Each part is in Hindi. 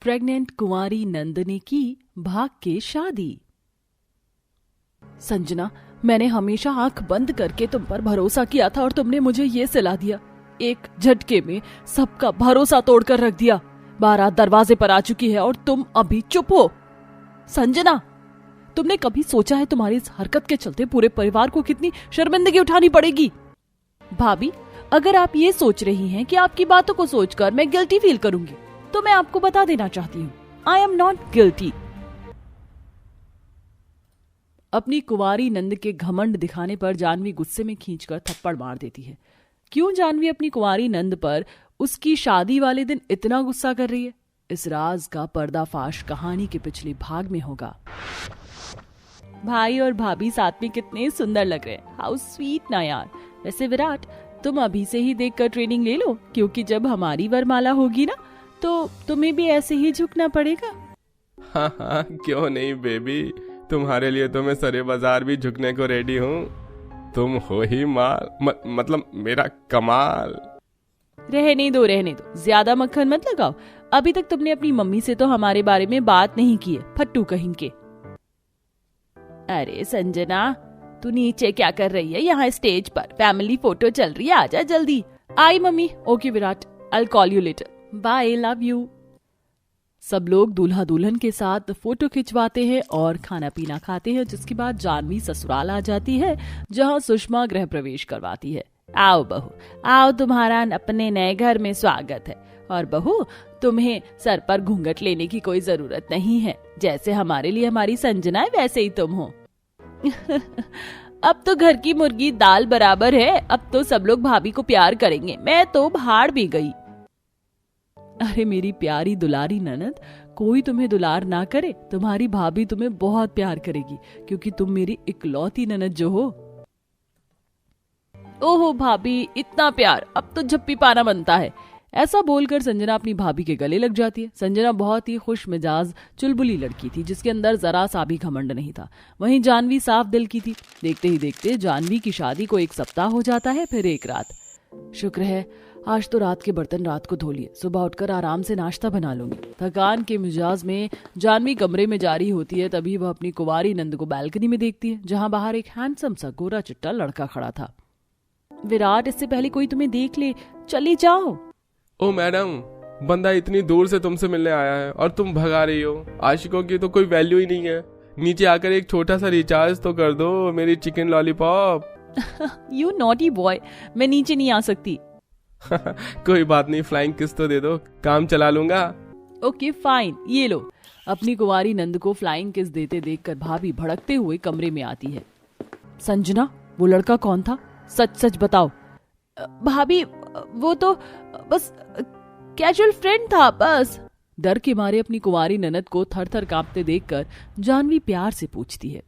प्रेग्नेंट कुंवारी नंदिनी की भाग के शादी। संजना, मैंने हमेशा आंख बंद करके तुम पर भरोसा किया था और तुमने मुझे ये सिला दिया। एक झटके में सबका भरोसा तोड़कर रख दिया। बारात दरवाजे पर आ चुकी है और तुम अभी चुप हो। संजना, तुमने कभी सोचा है तुम्हारी इस हरकत के चलते पूरे परिवार को कितनी शर्मिंदगी उठानी पड़ेगी? भाभी, अगर आप ये सोच रही हैं कि आपकी बातों को सोचकर मैं गिल्टी फील करूंगी, तो मैं आपको बता देना चाहती हूँ, आई एम नॉट गिल्टी। अपनी कुंवारी नंद के घमंड दिखाने पर जानवी गुस्से में खींचकर थप्पड़ मार देती है। क्यों जानवी अपनी कुंवारी नंद पर उसकी शादी वाले दिन इतना गुस्सा कर रही है? इस राज का पर्दाफाश कहानी के पिछले भाग में होगा। भाई और भाभी साथ में कितने सुंदर लग रहे हैं। हाउ स्वीट ना यार। वैसे विराट, तुम अभी से ही देखकर ट्रेनिंग ले लो, क्योंकि जब हमारी वरमाला होगी ना, तो तुम्हें भी ऐसे ही झुकना पड़ेगा। हाँ, क्यों नहीं बेबी, तुम्हारे लिए तो मैं सरे बाजार भी झुकने को रेडी हूँ। तुम हो ही माल, मतलब मेरा कमाल। रहने दो, ज्यादा मक्खन मत लगाओ। अभी तक तुमने अपनी मम्मी से तो हमारे बारे में बात नहीं की है, फट्टू कहीं के। अरे संजना, तू नीचे क्या कर रही है? यहाँ स्टेज पर फैमिली फोटो चल रही है, आजा जल्दी। आई मम्मी। Okay Virat, I call you later, bye, love you. सब लोग दूल्हा दुल्हन के साथ फोटो खिंचवाते हैं और खाना पीना खाते हैं, जिसके बाद जानवी ससुराल आ जाती है, जहाँ सुषमा गृह प्रवेश करवाती है। आओ बहू, आओ, तुम्हारा अपने नए घर में स्वागत है। और बहू, तुम्हें सर पर घूंघट लेने की कोई जरूरत नहीं है। जैसे हमारे लिए हमारी संजना है, वैसे ही तुम हो। अब तो घर की मुर्गी दाल बराबर है। अब तो सब लोग भाभी को प्यार करेंगे। मैं तो भाड़ भी गई। अरे मेरी प्यारी दुलारी ननद, कोई तुम्हें दुलार ना करे, तुम्हारी भाभी तुम्हें बहुत प्यार करेगी, क्योंकि तुम मेरी इकलौती ननद जो हो। ओहो भाभी, इतना प्यार, अब तो झप्पी पाना बनता है। ऐसा बोलकर संजना अपनी भाभी के गले लग जाती है। संजना बहुत ही खुश मिजाज चुलबुली लड़की थी, जिसके अंदर जरा सा भी घमंड नहीं था। वहीं जानवी साफ दिल की थी। देखते ही देखते जानवी की शादी को 1 सप्ताह हो जाता है, फिर 1 रात। शुक्र है आज तो रात के बर्तन रात को धो लिए, सुबह उठकर आराम से नाश्ता बना लूंगी। थकान के मिजाज में जानवी कमरे में जा रही होती है, तभी वह अपनी कुंवारी नंद को बालकनी में देखती है, जहां बाहर एक हैंडसम सा गोरा चिट्टा लड़का खड़ा था। विराट, इससे पहले कोई तुम्हें देख ले, चली जाओ। ओ मैडम, बंदा इतनी दूर से तुमसे मिलने आया है और तुम भगा रही हो। आशिकों की तो कोई वैल्यू ही नहीं है। नीचे आकर एक छोटा सा रिचार्ज तो कर दो, मेरी chicken lollipop. You naughty boy, मैं नीचे नहीं आ सकती। कोई बात नहीं, फ्लाइंग किस तो दे दो, काम चला लूंगा। ओके फाइन, ये लो। अपनी कुंवारी नंद को फ्लाइंग किस देते देखकर भाभी भड़कते हुए कमरे में आती है। संजना, वो लड़का कौन था? सच सच बताओ। भाभी, वो तो बस कैजुअल फ्रेंड था, बस। डर के मारे अपनी कुंवारी ननद को थर थर कांपते देखकर जानवी प्यार से पूछती है।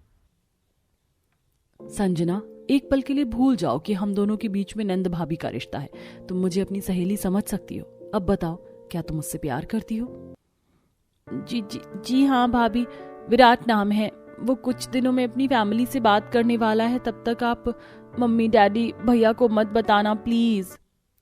संजना, एक पल के लिए भूल जाओ कि हम दोनों के बीच में नंद भाभी का रिश्ता है। तुम मुझे अपनी सहेली समझ सकती हो। अब बताओ, क्या तुम मुझसे प्यार करती हो? जी हाँ भाभी, विराट नाम है। वो कुछ दिनों में अपनी फैमिली से बात करने वाला है। तब तक आप मम्मी डैडी भैया को मत बताना प्लीज।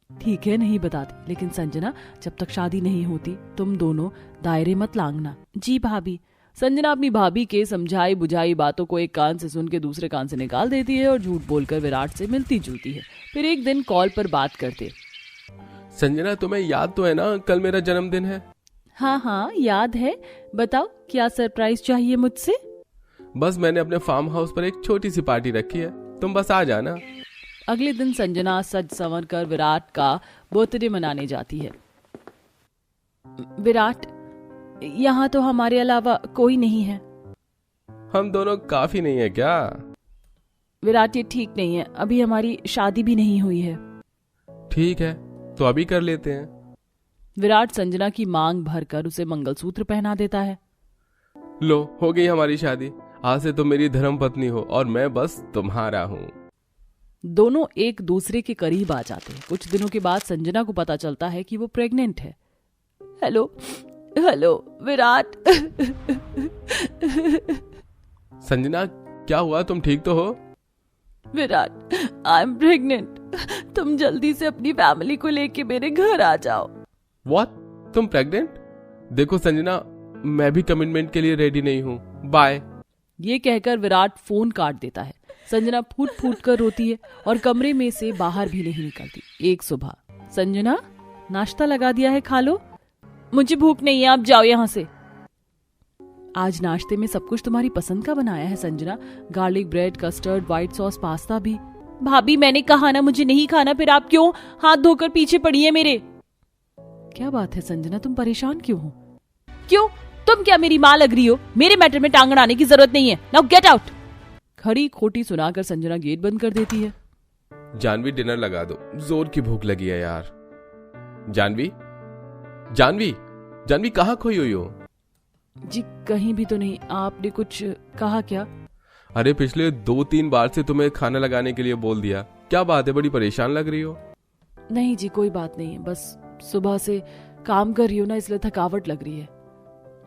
ठीक है, नहीं बताते, लेकिन संजना, जब तक शादी नहीं होती तुम दोनों दायरे मत लांघना। जी भाभी। संजना अपनी भाभी के समझाई बुझाई बातों को एक कान से सुन के दूसरे कान से निकाल देती है और झूठ बोलकर विराट से मिलती जुलती है। फिर एक दिन कॉल पर बात करते। संजना, तुम्हें याद तो है ना, कल मेरा जन्मदिन है? हाँ याद है। बताओ, क्या सरप्राइज चाहिए मुझसे? बस मैंने अपने फार्म हाउस पर एक छोटी सी पार्टी रखी है, तुम बस आ जाना। अगले दिन संजना सज संवर कर विराट का बर्थडे मनाने जाती है। विराट, यहाँ तो हमारे अलावा कोई नहीं है। हम दोनों काफी नहीं है क्या? विराट, ये ठीक नहीं है, अभी हमारी शादी भी नहीं हुई है। ठीक है, तो अभी कर लेते हैं। विराट संजना की मांग भरकर उसे मंगलसूत्र पहना देता है। लो, हो गई हमारी शादी। आज से तुम मेरी धर्म पत्नी हो और मैं बस तुम्हारा हूँ। दोनों एक दूसरे के करीब आ जाते हैं। कुछ दिनों के बाद संजना को पता चलता है कि वो प्रेग्नेंट है। हेलो विराट। संजना, क्या हुआ? तुम ठीक तो हो? Virat, I am pregnant. तुम जल्दी से अपनी फैमिली को लेके मेरे घर आ जाओ। व्हाट? तुम प्रेग्नेंट? देखो संजना, मैं भी कमिटमेंट के लिए रेडी नहीं हूँ, बाय। ये कहकर विराट फोन काट देता है। संजना फूट फूट कर रोती है और कमरे में से बाहर भी नहीं निकलती। एक सुबह, संजना नाश्ता लगा दिया है, खा लो। मुझे भूख नहीं है, आप जाओ यहाँ से। आज नाश्ते में सब कुछ तुम्हारी पसंद का बनाया है Sanjana, garlic bread, custard, white sauce, pasta भी। भाभी मैंने कहा ना मुझे नहीं खाना, फिर आप क्यों हाथ धोकर पीछे पड़ी है मेरे? क्या बात है संजना, तुम परेशान क्यों हो? क्यों? तुम क्या मेरी माँ लग रही हो? मेरे मैटर में टांग अड़ाने की जरूरत नहीं है, नाउ गेट आउट। खड़ी खोटी सुनाकर संजना गेट बंद कर देती है। जानवी डिनर लगा दो, जोर की भूख लगी है यार। जानवी जानवी जानवी कहाँ खोई हुई हो? जी कहीं भी तो नहीं, आपने कुछ कहा क्या? अरे पिछले 2-3 बार से तुम्हें खाना लगाने के लिए बोल दिया, क्या बात है, बड़ी परेशान लग रही हो? नहीं जी कोई बात नहीं है, बस सुबह से काम कर रही हूँ ना, इसलिए थकावट लग रही है।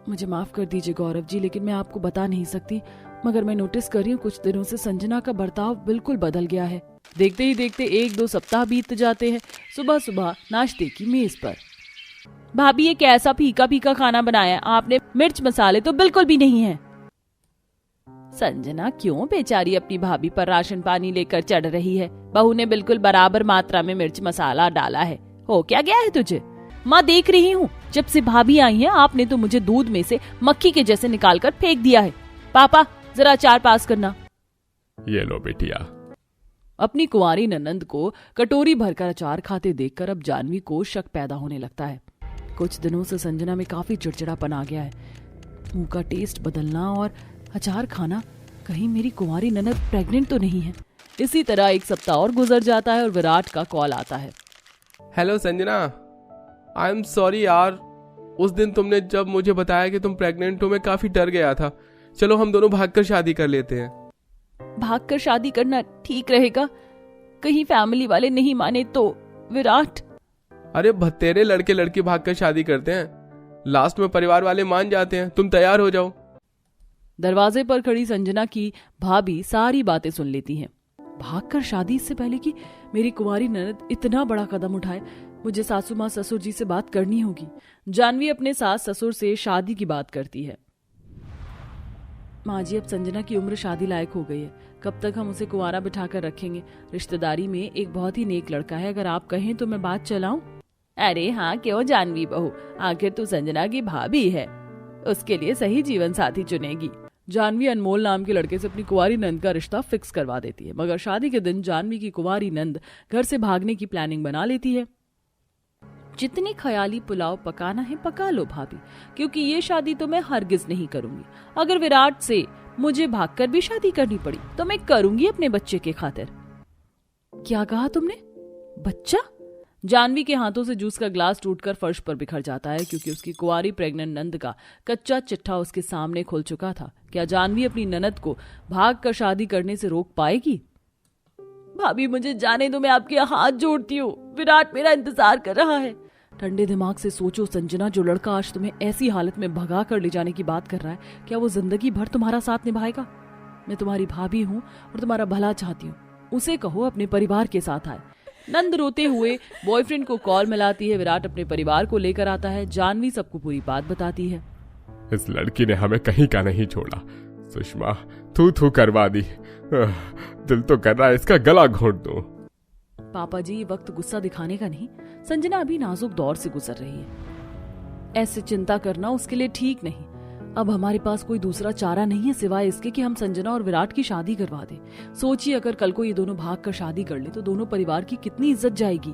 मुझे माफ कर दीजिए गौरव जी, लेकिन मैं आपको बता नहीं सकती, मगर मैं नोटिस कर रही हूँ कुछ दिनों से संजना का बर्ताव बिल्कुल बदल गया है। देखते ही देखते 1-2 सप्ताह बीत जाते हैं। सुबह सुबह नाश्ते की मेज पर, भाभी ये कैसा फीका फीका खाना बनाया आपने, मिर्च मसाले तो बिल्कुल भी नहीं है। संजना क्यों बेचारी अपनी भाभी पर राशन पानी लेकर चढ़ रही है? बहू ने बिल्कुल बराबर मात्रा में मिर्च मसाला डाला है, हो क्या गया है तुझे? माँ देख रही हूँ, जब से भाभी आई है आपने तो मुझे दूध में से मक्खी के जैसे निकालकर फेंक दिया है। पापा जरा अचार पास करना। ये लो बेटिया। अपनी कुंवारी ननंद को कटोरी भरकर अचार खाते देखकर अब जानवी को शक पैदा होने लगता है। कुछ दिनों से संजना में काफी चिड़चिड़ापन आ गया है, मुंह का टेस्ट बदलना और अचार खाना। कहीं मेरी कुंवारी ननद प्रेग्नेंट तो नहीं है? इसी तरह 1 सप्ताह और गुजर जाता है और विराट का कॉल आता है। Hello Sanjana, I am sorry यार, उस दिन तुमने जब मुझे बताया कि तुम प्रेग्नेंट हो मैं काफी डर गया था। चलो हम दोनों भागकर शादी कर लेते हैं। भागकर शादी करना ठीक रहेगा? कहीं फैमिली वाले नहीं माने तो? विराट अरे भतेरे लड़के लड़की भागकर शादी करते हैं, लास्ट में परिवार वाले मान जाते हैं। तुम तैयार हो जाओ। दरवाजे पर खड़ी संजना की भाभी सारी बातें सुन लेती हैं। भागकर शादी, इससे पहले कि मेरी कुंवारी ननद इतना बड़ा कदम उठाए, मुझे सासू माँ ससुर जी से बात करनी होगी। जानवी अपने सास ससुर से शादी की बात करती है। माँ जी अब संजना की उम्र शादी लायक हो गई है, कब तक हम उसे कुंवारा बिठाकर रखेंगे? रिश्तेदारी में एक बहुत ही नेक लड़का है, अगर आप कहें तो मैं बात चलाऊं। अरे हाँ क्यों जानवी बहू, आखिर तू संजना की भाभी है, उसके लिए सही जीवन साथी चुनेगी। जानवी अनमोल नाम के लड़के से अपनी कुंवारी नंद का रिश्ता फिक्स करवा देती है, मगर शादी के दिन जानवी की कुंवारी नंद घर से भागने की प्लानिंग बना लेती है। जितनी ख्याली पुलाव पकाना है पका लो भाभी, क्योंकि ये शादी तो मैं हरगिज नहीं करूंगी। अगर विराट से मुझे भागकर भी शादी करनी पड़ी तो मैं करूंगी अपने बच्चे के खातिर। क्या कहा तुमने? बच्चा? जानवी के हाथों से जूस का ग्लास टूटकर फर्श पर बिखर जाता है, क्योंकि उसकी कुंवारी प्रेग्नेंट नंद का कच्चा चिट्ठा उसके सामने खुल चुका था। क्या जानवी अपनी ननद को भागकर शादी करने से रोक पाएगी? भाभी मुझे जाने दो, मैं आपके हाथ जोड़ती हूँ, विराट मेरा इंतजार कर रहा है। ठंडे दिमाग से सोचो संजना, जो लड़का आज तुम्हें ऐसी हालत में भगा कर ले जाने की बात कर रहा है, क्या वो जिंदगी भर तुम्हारा साथ निभाएगा? मैं तुम्हारी भाभी हूँ और तुम्हारा भला चाहती हूँ, उसे कहो अपने परिवार के साथ आए। नंद रोते हुए बॉयफ्रेंड को कॉल मिलाती है। विराट अपने परिवार को लेकर आता है। जानवी सबको पूरी बात बताती है। इस लड़की ने हमें कहीं का नहीं छोड़ा, सुषमा थू थू करवा दी, दिल तो कर रहा है इसका गला घोंट दो। पापा जी, वक्त गुस्सा दिखाने का नहीं, संजना अभी नाजुक दौर से गुजर रही है, ऐसे चिंता करना उसके लिए ठीक नहीं। अब हमारे पास कोई दूसरा चारा नहीं है सिवाय इसके कि हम संजना और विराट की शादी करवा दें। सोचिए अगर कल को ये दोनों भाग कर शादी कर ले तो दोनों परिवार की कितनी इज्जत जाएगी।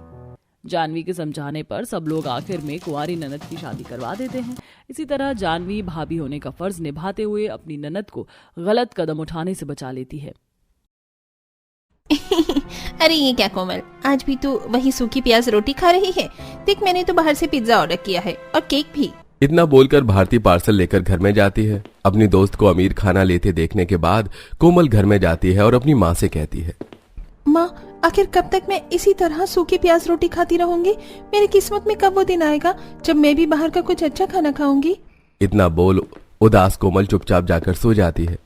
जानवी के समझाने पर सब लोग आखिर में कुंवारी ननद की शादी करवा देते हैं। इसी तरह जानवी भाभी होने का फर्ज निभाते हुए अपनी ननद को गलत कदम उठाने से बचा लेती है। अरे ये क्या कोमल, आज भी तू वही सूखी प्याज रोटी खा रही है? देख मैंने तो बाहर से पिज्जा ऑर्डर किया है और केक भी। इतना बोलकर भारती पार्सल लेकर घर में जाती है। अपनी दोस्त को अमीर खाना लेते देखने के बाद कोमल घर में जाती है और अपनी माँ से कहती है, माँ आखिर कब तक मैं इसी तरह सूखी प्याज रोटी खाती रहूंगी? मेरी किस्मत में कब वो दिन आएगा जब मैं भी बाहर का कुछ अच्छा खाना खाऊंगी? इतना बोल उदास कोमल चुपचाप जाकर सो जाती है।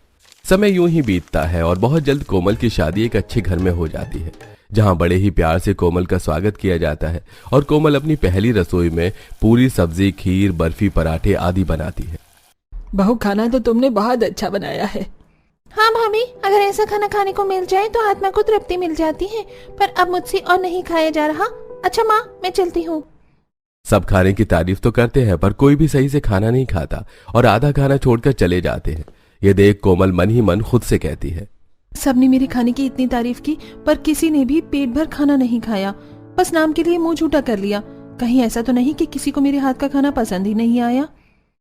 समय यूं ही बीतता है और बहुत जल्द कोमल की शादी एक अच्छे घर में हो जाती है। जहां बड़े ही प्यार से कोमल का स्वागत किया जाता है और कोमल अपनी पहली रसोई में पूरी सब्जी, खीर, बर्फी, पराठे आदि बनाती है। बहू, खाना तो तुमने बहुत अच्छा बनाया है। हाँ भाभी, अगर ऐसा खाना खाने को मिल जाए तो आत्मा को तृप्ति मिल जाती है, पर अब मुझसे और नहीं खाया जा रहा। अच्छा माँ, मैं चलती हूँ। सब खाने की तारीफ तो करते हैं पर कोई भी सही से खाना नहीं खाता और आधा खाना छोड़कर चले जाते हैं। ये देख कोमल मन ही मन खुद से कहती है, सबने मेरे खाने की इतनी तारीफ की पर किसी ने भी पेट भर खाना नहीं खाया, बस नाम के लिए मुंह झूठा कर लिया। कहीं ऐसा तो नहीं कि किसी को मेरे हाथ का खाना पसंद ही नहीं आया।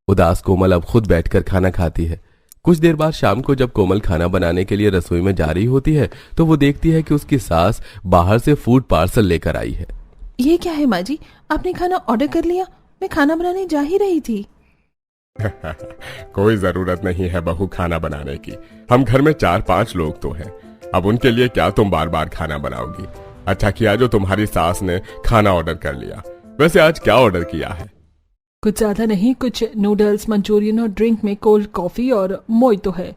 उदास कोमल अब खुद बैठकर खाना खाती है। कुछ देर बाद शाम को जब कोमल खाना बनाने के लिए रसोई में जा रही होती है तो वो देखती है कि उसकी सास बाहर से फूड पार्सल लेकर आई है। ये क्या है माँ जी, आपने खाना ऑर्डर कर लिया? मैं खाना बनाने जा ही रही थी। कोई जरूरत नहीं है बहू खाना बनाने की, हम घर में 4-5 लोग तो हैं। अब उनके लिए क्या तुम बार बार खाना बनाओगी? अच्छा किया जो तुम्हारी सास ने खाना ऑर्डर कर लिया। वैसे आज क्या ऑर्डर किया है? कुछ ज्यादा नहीं, कुछ नूडल्स, मंचूरियन और ड्रिंक में कोल्ड कॉफी और मोइतो है।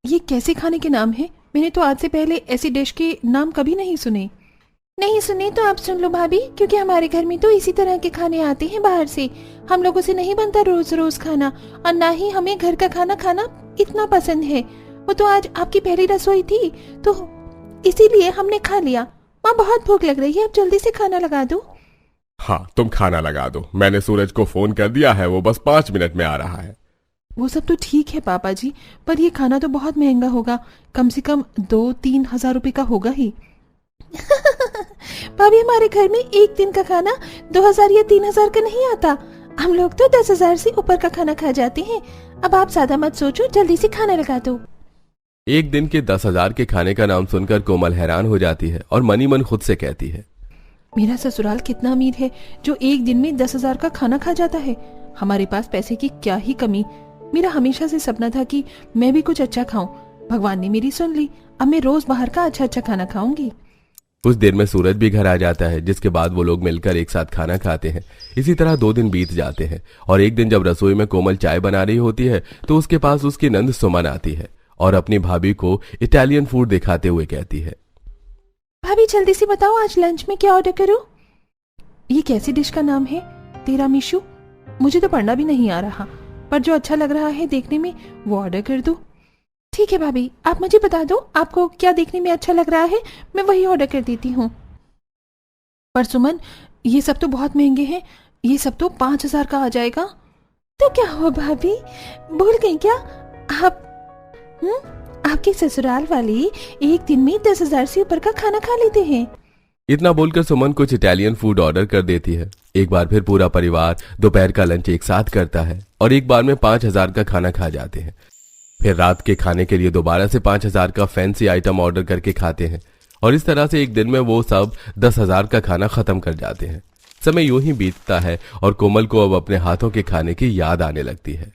ये कैसे खाने के नाम है? मैंने तो आज से पहले ऐसी डिश के नाम कभी नहीं सुने। नहीं सुने तो आप सुन लो भाभी, क्योंकि हमारे घर में तो इसी तरह के खाने आते हैं बाहर से। हम लोगों से नहीं बनता रोज रोज खाना, और ना ही हमें घर का खाना खाना इतना पसंद है। वो तो आज आपकी पहली रसोई थी तो इसीलिए हमने खा लिया। माँ, बहुत भूख लग रही है, अब जल्दी से खाना लगा दो। हाँ, तुम खाना लगा दो। मैंने सूरज को फोन कर दिया है, वो बस 5 मिनट में आ रहा है। वो सब तो ठीक है पापा जी, पर ये खाना तो बहुत महंगा होगा, कम से कम 2-3 हजार रुपए का होगा ही। भाभी, हमारे घर में एक दिन का खाना 2000 या 3000 का नहीं आता। हम लोग तो 10,000 से ऊपर का खाना खा जाते हैं। अब आप ज्यादा मत सोचो, जल्दी से खाना लगा दो। एक दिन के 10,000 के खाने का नाम सुनकर कोमल हैरान हो जाती है और मनी मन खुद से कहती है, मेरा ससुराल कितना अमीर है जो एक दिन में 10,000 का खाना खा जाता है। हमारे पास पैसे की क्या ही कमी। मेरा हमेशा से सपना था कि मैं भी कुछ अच्छा खाऊं। भगवान ने मेरी सुन ली। अब मैं रोज बाहर का अच्छा अच्छा खाना खाऊंगी। कुछ देर में सूरज भी घर आ जाता है, जिसके बाद वो लोग मिलकर एक साथ खाना खाते हैं। इसी तरह 2 दिन बीत जाते हैं और एक दिन जब रसोई में कोमल चाय बना रही होती है तो उसके पास उसकी नंद सुमन आती है और अपनी भाभी को इटालियन फूड दिखाते हुए कहती है, भाभी जल्दी से बताओ आज लंच में क्या ऑर्डर करूं? ये कैसी डिश का नाम है? तिरामिसू? मुझे तो पढ़ना भी नहीं आ रहा, पर जो अच्छा लग रहा है देखने में वो ऑर्डर कर दो। ठीक है भाभी, आप मुझे बता दो आपको क्या देखने में अच्छा लग रहा है, मैं वही ऑर्डर कर देती हूँ। पर सुमन, ये सब तो बहुत महंगे हैं, ये सब तो 5,000 का आ जाएगा। तो क्या हुआ भाभी, भूल गई क्या? आप आपके ससुराल वाले एक दिन में 10,000 से ऊपर का खाना खा लेते हैं। इतना बोलकर सुमन कुछ इटालियन फूड ऑर्डर कर देती है। एक बार फिर पूरा परिवार दोपहर का लंच एक साथ करता है और एक बार में 5,000 का खाना खा जाते हैं। फिर रात के खाने के लिए दोबारा से 5,000 का फैंसी आइटम ऑर्डर करके खाते हैं और इस तरह से एक दिन में वो सब 10,000 का खाना खत्म कर जाते हैं। समय यूं ही बीतता है और कोमल को अब अपने हाथों के खाने की याद आने लगती है।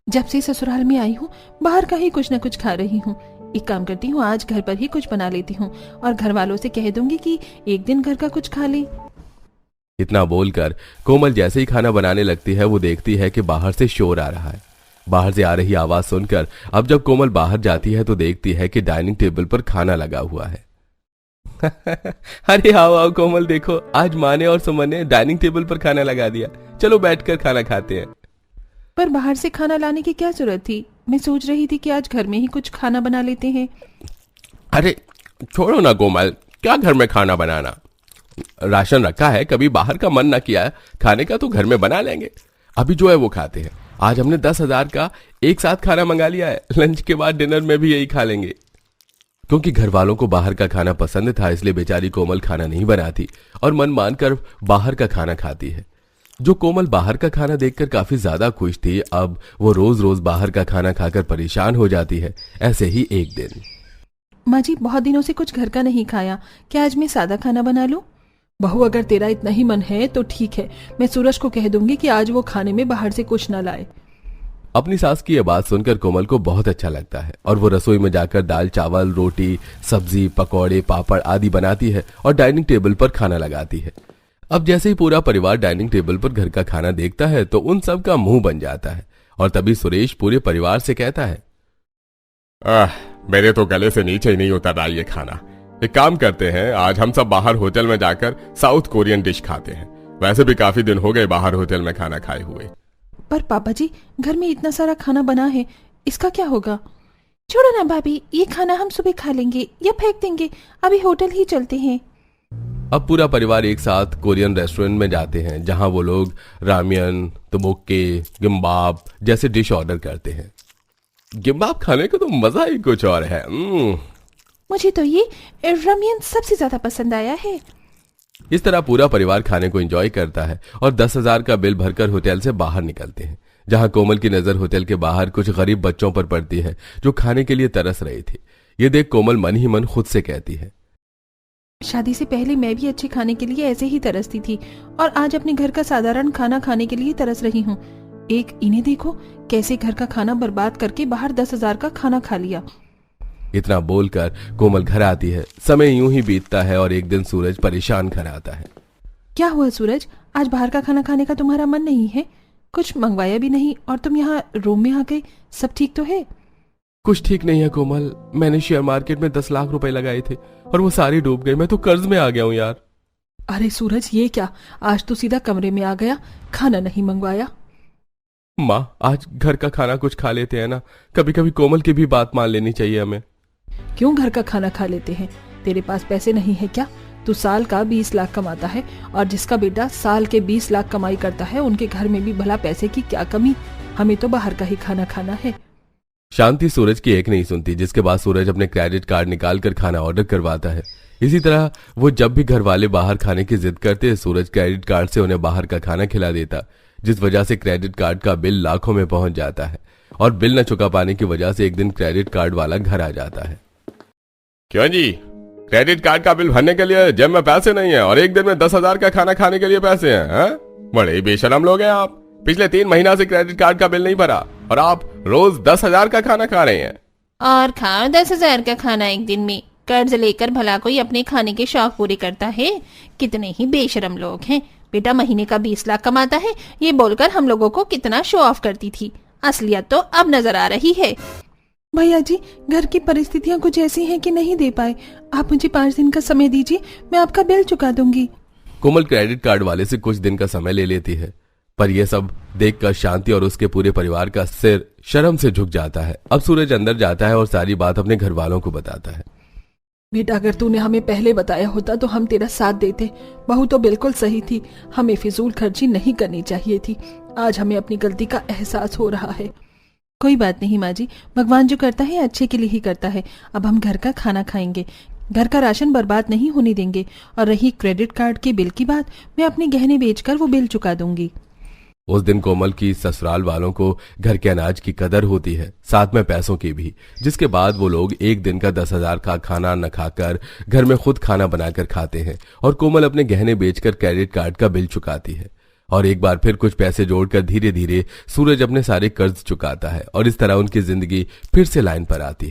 जब से ससुराल में आई हूँ बाहर का ही कुछ न कुछ खा रही हूँ। एक काम करती हूँ, आज घर पर ही कुछ बना लेती हूँ और घर वालों से कह दूंगी कि एक दिन घर का कुछ खा ले। इतना बोलकर कोमल जैसे ही खाना बनाने लगती है वो देखती है कि बाहर से शोर आ रहा है। बाहर से आ रही आवाज सुनकर अब जब कोमल बाहर जाती है तो देखती है कि डाइनिंग टेबल पर खाना लगा हुआ है। अरे आओ आओ कोमल, देखो आज माँ ने और सुमन ने डाइनिंग टेबल पर खाना लगा दिया, चलो बैठकर खाना खाते हैं। पर बाहर से खाना लाने की क्या जरूरत थी? मैं सोच रही थी कि आज घर में ही कुछ खाना बना लेते हैं। अरे छोड़ो ना कोमल, क्या घर में खाना बनाना, राशन रखा है, कभी बाहर का मन ना किया है खाने का तो घर में बना लेंगे। अभी जो है वो खाते हैं। आज हमने 10,000 का एक साथ खाना मंगा लिया है, लंच के बाद डिनर में भी यही खा लेंगे। क्योंकि घर वालों को बाहर का खाना पसंद था इसलिए बेचारी कोमल खाना नहीं बनाती और मन मानकर बाहर का खाना खाती है। जो कोमल बाहर का खाना देखकर काफी ज्यादा खुश थी, अब वो रोज रोज बाहर का खाना खाकर परेशान हो जाती है। ऐसे ही एक दिन, माँ जी बहुत दिनों से कुछ घर का नहीं खाया, क्या आज मैं सादा खाना बना लूं? बहू अगर तेरा इतना ही मन है तो ठीक है, मैं सूरज को कह दूंगी कि आज वो खाने में बाहर से कुछ ना लाए। अपनी सास की यह बात सुनकर कोमल को बहुत अच्छा लगता है और वो रसोई में जाकर दाल चावल, रोटी, सब्जी, पकौड़े, पापड़ आदि बनाती है और डाइनिंग टेबल पर खाना लगाती है। अब जैसे ही पूरा परिवार डाइनिंग टेबल पर घर का खाना देखता है तो उन सब का मुंह बन जाता है और तभी सुरेश पूरे परिवार से कहता है, मेरे तो गले से नीचे ही नहीं उतर रहा ये खाना। एक काम करते हैं, आज हम सब बाहर होटल में जाकर साउथ कोरियन डिश खाते हैं। वैसे भी काफी दिन हो गए बाहर होटल में खाना खाए हुए। पर पापा जी, घर में इतना सारा खाना बना है, इसका क्या होगा? छोड़ो ना भाभी, ये खाना हम सुबह खा लेंगे या फेंक देंगे। अभी होटल ही चलते हैं। अब पूरा परिवार एक साथ कोरियन रेस्टोरेंट में जाते हैं, जहां वो लोग रामियन, तोमोक्के, गिम्बाब जैसे डिश ऑर्डर करते हैं। गिम्बाब खाने का तो मजा ही कुछ और है। मुझे तो ये रामियन सबसे ज्यादा पसंद आया है। इस तरह पूरा परिवार खाने को एंजॉय करता है और 10,000 का बिल भरकर होटल से बाहर निकलते हैं, जहां कोमल की नजर होटल के बाहर कुछ गरीब बच्चों पर पड़ती है जो खाने के लिए तरस रहे थे। ये देख कोमल मन ही मन खुद से कहती है, शादी से पहले मैं भी अच्छे खाने के लिए ऐसे ही तरसती थी और आज अपने घर का साधारण खाना खाने के लिए तरस रही हूँ। एक इन्हें देखो, कैसे घर का खाना बर्बाद करके बाहर 10,000 का खाना खा लिया। इतना बोलकर कोमल घर आती है। समय यूं ही बीतता है और एक दिन सूरज परेशान घर आता है। क्या हुआ सूरज, आज बाहर का खाना खाने का तुम्हारा मन नहीं है? कुछ मंगवाया भी नहीं और तुम यहाँ रूम में आ गए। सब ठीक तो है? कुछ ठीक नहीं है कोमल, मैंने शेयर मार्केट में 10 लाख रुपए लगाए थे और वो सारे डूब गए। मैं तो कर्ज में आ गया हूँ यार। अरे सूरज, ये क्या, आज तो सीधा कमरे में आ गया, खाना नहीं मंगवाया। माँ, आज घर का खाना कुछ खा लेते हैं ना। कभी कभी कोमल की भी बात मान लेनी चाहिए हमें। क्यों घर का खाना खा लेते हैं? तेरे पास पैसे नहीं है क्या? तू साल का 20 लाख कमाता है और जिसका बेटा साल के 20 लाख कमाई करता है उनके घर में भी भला पैसे की क्या कमी? हमें तो बाहर का ही खाना खाना है। शांति सूरज की एक नहीं सुनती, जिसके बाद सूरज अपने क्रेडिट कार्ड निकालकर खाना ऑर्डर करवाता है। इसी तरह वो जब भी घर वाले बाहर खाने की जिद करते, सूरज क्रेडिट कार्ड से उन्हें बाहर का खाना खिला देता, जिस वजह से क्रेडिट कार्ड का बिल लाखों में पहुंच जाता है और बिल न चुका पाने की वजह से एक दिन क्रेडिट कार्ड वाला घर आ जाता है। क्यों जी, क्रेडिट कार्ड का बिल भरने के लिए जेब में पैसे नहीं है और एक दिन में 10,000 का खाना खाने के लिए पैसे हैं? बड़े ही बेशरम लोग हैं आप। पिछले 3 महीना से क्रेडिट कार्ड का बिल नहीं भरा और आप रोज 10,000 का खाना खा रहे हैं। और खाओ 10,000 का खाना एक दिन में। कर्ज लेकर भला कोई अपने खाने के शौक पूरे करता है? कितने ही बेशरम लोग हैं। बेटा महीने का 20 लाख कमाता है, ये बोलकर हम लोगों को कितना शो ऑफ करती थी। असलियत तो अब नजर आ रही है। भैया जी, घर की परिस्थितियां कुछ ऐसी हैं कि नहीं दे पाए। आप मुझे 5 दिन का समय दीजिए, मैं आपका बिल चुका दूंगी। कोमल क्रेडिट कार्ड वाले से कुछ दिन का समय ले लेती है, पर यह सब देखकर शांति और उसके पूरे परिवार का सिर शर्म से झुक जाता है। अब सूरज अंदर जाता है और सारी बात अपने घर वालों को बताता है। बेटा, अगर तूने हमें पहले बताया होता तो हम तेरा साथ देते। बहू तो बिल्कुल सही थी, हमें फिजूल खर्ची नहीं करनी चाहिए थी। आज हमें अपनी गलती का एहसास हो रहा है। कोई बात नहीं माँ जी, भगवान जो करता है अच्छे के लिए ही करता है। अब हम घर का खाना खाएंगे, घर का राशन बर्बाद नहीं होने देंगे। और रही क्रेडिट कार्ड के बिल की बात, मैं अपने गहने बेचकर वो बिल चुका दूंगी। उस दिन कोमल की ससुराल वालों को घर के अनाज की कदर होती है, साथ में पैसों की भी, जिसके बाद वो लोग एक दिन का 10,000 का खाना न खाकर घर में खुद खाना बनाकर खाते हैं और कोमल अपने गहने बेचकर क्रेडिट कार्ड का बिल चुकाती है और एक बार फिर कुछ पैसे जोड़कर धीरे धीरे सूरज अपने सारे कर्ज चुकाता है और इस तरह उनकी जिंदगी फिर से लाइन पर आती है।